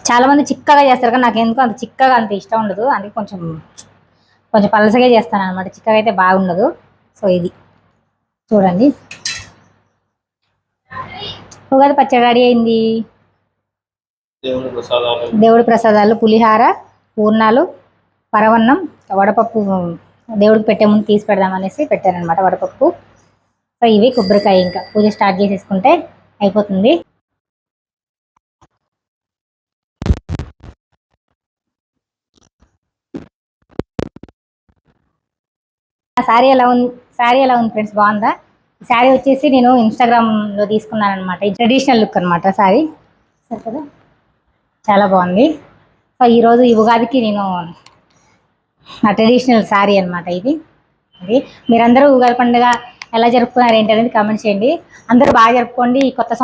చాలా మంది చిక్కగా చేస్తారు కానీ నాకు ఎందుకు అంత చిక్కగా అంత ఇష్టం ఉండదు, అందుకే కొంచెం కొంచెం పలసగా చేస్తాను అనమాట. చిక్కగా అయితే బాగుండదు. సో ఇది చూడండి, ఉగాది పచ్చడి రెడీ అయింది. దేవుడి ప్రసాదాలు పులిహార, పూర్ణాలు, పరవన్నం, వడపప్పు దేవుడికి పెట్టే ముందు తీసి పెడదామనేసి పెట్టానమాట వడపప్పు. సో ఇవి కొబ్బరికాయ, ఇంకా పూజ స్టార్ట్ చేసేసుకుంటే అయిపోతుంది. శారీ ఎలా ఉంది, శారీ ఎలా ఉంది ఫ్రెండ్స్, బాగుందా? ఈ శారీ వచ్చేసి నేను ఇన్స్టాగ్రామ్లో తీసుకున్నాను అనమాట. ఈ ట్రెడిషనల్ లుక్ అనమాట శారీ, సరే కదా, చాలా బాగుంది. సో ఈరోజు ఈ ఉగాదికి నేను నా ట్రెడిషనల్ శారీ అనమాట ఇది. అది మీరందరూ ఉగాది పండుగ ఎలా జరుపుకున్నారు ఏంటి అనేది కామెంట్ చేయండి. అందరూ బాగా జరుపుకోండి. ఈ కొత్త సంవత్సరం